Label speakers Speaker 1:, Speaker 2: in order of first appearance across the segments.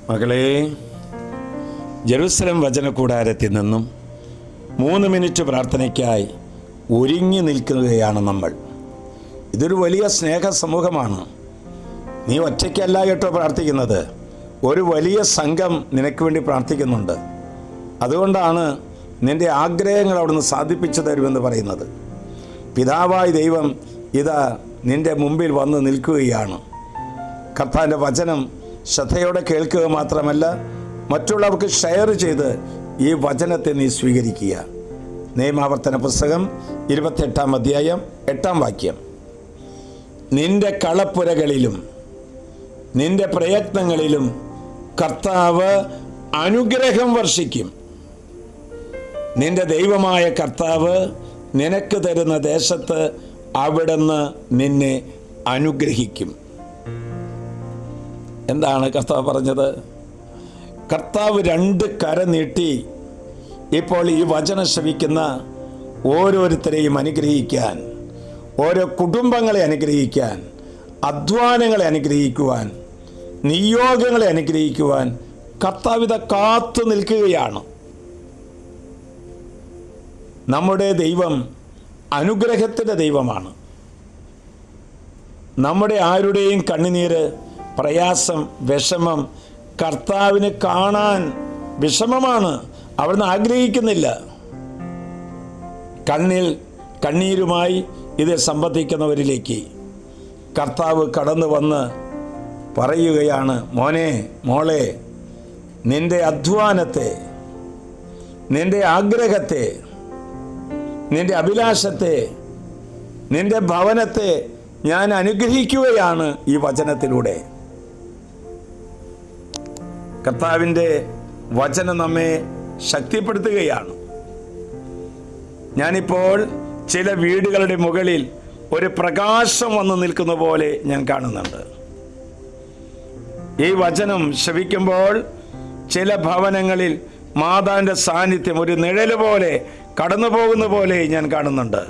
Speaker 1: മകളെ, ജെറുസലേം വചനകൂടാരത്തിൽ നിന്നും 3 മിനിറ്റ് പ്രാർത്ഥനയ്ക്കായി ഒരുങ്ങി നിൽക്കുകയാണ് നമ്മൾ. ഇതൊരു വലിയ സ്നേഹ സമൂഹമാണ്. നീ ഒറ്റയ്ക്കല്ല കേട്ടോ പ്രാർത്ഥിക്കുന്നത്. ഒരു വലിയ സംഘം നിനക്ക് വേണ്ടി പ്രാർത്ഥിക്കുന്നുണ്ട്. അതുകൊണ്ടാണ് നിൻ്റെ ആഗ്രഹങ്ങൾ അവിടുന്ന് സാധിപ്പിച്ചു തരുമെന്ന് പറയുന്നത്. പിതാവായ ദൈവം ഇതാ നിൻ്റെ മുമ്പിൽ വന്ന് നിൽക്കുകയാണ്. കർത്താവിൻ്റെ വചനം ശ്രദ്ധയോടെ കേൾക്കുക മാത്രമല്ല, മറ്റുള്ളവർക്ക് ഷെയർ ചെയ്ത് ഈ വചനത്തെ നീ സ്വീകരിക്കുക. നിയമാവർത്തന പുസ്തകം 28-ാം അധ്യായം 8-ാം വാക്യം. നിന്റെ കളപ്പുരകളിലും നിന്റെ പ്രയത്നങ്ങളിലും കർത്താവ് അനുഗ്രഹം വർഷിക്കും. നിന്റെ ദൈവമായ കർത്താവ് നിനക്ക് തരുന്ന ദേശത്ത് അവിടുന്ന് നിന്നെ അനുഗ്രഹിക്കും. എന്താണ് കർത്താവ് പറഞ്ഞത്? കർത്താവ് 2 കര നീട്ടി ഇപ്പോൾ ഈ വചനം ശ്രവിക്കുന്ന ഓരോരുത്തരെയും അനുഗ്രഹിക്കാൻ, ഓരോ കുടുംബങ്ങളെ അനുഗ്രഹിക്കാൻ, അധ്വാനങ്ങളെ അനുഗ്രഹിക്കുവാൻ, നിയോഗങ്ങളെ അനുഗ്രഹിക്കുവാൻ കർത്താവിത കാത്തു നിൽക്കുകയാണ്. നമ്മുടെ ദൈവം അനുഗ്രഹത്തിൻ്റെ ദൈവമാണ്. നമ്മുടെ ആരുടെയും കണ്ണുനീര്, പ്രയാസം, വിഷമം കർത്താവിന് കാണാൻ വിഷമമാണ്. അവിടുന്ന് ആഗ്രഹിക്കുന്നില്ല. കണ്ണീരുമായി ഇത് സംബന്ധിക്കുന്നവരിലേക്ക് കർത്താവ് കടന്നു വന്ന് പറയുകയാണ്, മോനെ, മോളെ, നിന്റെ അധ്വാനത്തെ, നിന്റെ ആഗ്രഹത്തെ, നിന്റെ അഭിലാഷത്തെ, നിന്റെ ഭവനത്തെ ഞാൻ അനുഗ്രഹിക്കുകയാണ് ഈ വചനത്തിലൂടെ. കർത്താവിൻ്റെ വചനം നമ്മെ ശക്തിപ്പെടുത്തുകയാണ്. ഞാനിപ്പോൾ ചില വീടുകളുടെ മുകളിൽ ഒരു പ്രകാശം വന്ന് നിൽക്കുന്ന പോലെ ഞാൻ കാണുന്നുണ്ട്. ഈ വചനം ശ്രവിക്കുമ്പോൾ ചില ഭവനങ്ങളിൽ മാതാവിൻ്റെ സാന്നിധ്യം ഒരു നിഴല് പോലെ കടന്നു പോകുന്ന പോലെ ഞാൻ കാണുന്നുണ്ട്.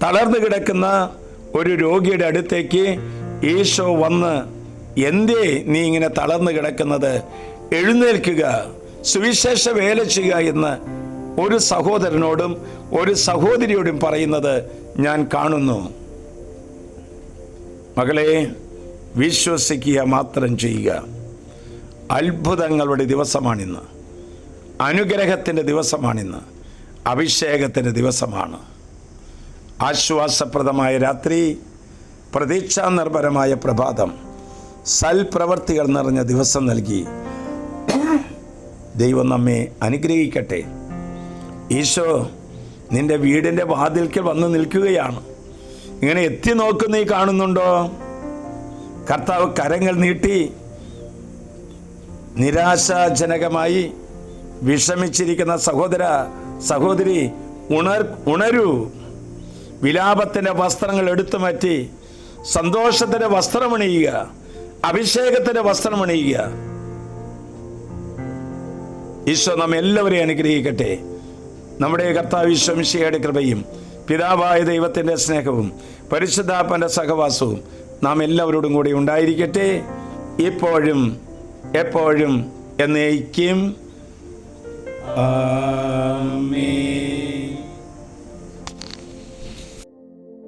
Speaker 1: തളർന്നു കിടക്കുന്ന ഒരു രോഗിയുടെ അടുത്തേക്ക് ഈശോ വന്ന്, എന്തേ നീ ഇങ്ങനെ തളർന്നു കിടക്കുന്നത്? എഴുന്നേൽക്കുക, സുവിശേഷ വേല ചെയ്യുക എന്ന് ഒരു സഹോദരനോടും ഒരു സഹോദരിയോടും പറയുന്നത് ഞാൻ കാണുന്നു. മകളെ, വിശ്വസിക്കുക മാത്രം ചെയ്യുക. അത്ഭുതങ്ങളുടെ ദിവസമാണിന്ന്. അനുഗ്രഹത്തിൻ്റെ ദിവസമാണിന്ന്. അഭിഷേകത്തിൻ്റെ ദിവസമാണ്. ആശ്വാസപ്രദമായ രാത്രി, പ്രതീക്ഷാനിർഭരമായ പ്രഭാതം, സൽപ്രവർത്തികൾ നിറഞ്ഞ ദിവസം നൽകി ദൈവം നമ്മെ അനുഗ്രഹിക്കട്ടെ. ഈശോ നിന്റെ വീടിൻ്റെ വാതിൽക്കൽ വന്ന് നിൽക്കുകയാണ്. ഇങ്ങനെ എത്തി നോക്കുന്ന നീ കാണുന്നുണ്ടോ? കർത്താവ് കരങ്ങൾ നീട്ടി നിരാശാജനകമായി വിഷമിച്ചിരിക്കുന്ന സഹോദര, സഹോദരി, ഉണരൂ. വിലാപത്തിൻ്റെ വസ്ത്രങ്ങൾ എടുത്തു മാറ്റി സന്തോഷത്തിൻ്റെ വസ്ത്രമണിയുക, അഭിഷേകത്തിൻ്റെ വസ്ത്രമണിയുക. ഈശോ നമ്മെ എല്ലാവരെയും അനുഗ്രഹിക്കട്ടെ. നമ്മുടെ കർത്താവ് ഈശോ മിശിഹായുടെ കൃപയും പിതാവായ ദൈവത്തിൻ്റെ സ്നേഹവും പരിശുദ്ധാത്മാവിന്റെ സഹവാസവും നാം എല്ലാവരോടും കൂടി ഉണ്ടായിരിക്കട്ടെ, ഇപ്പോഴും എപ്പോഴും എന്നേക്കും. ആമേൻ.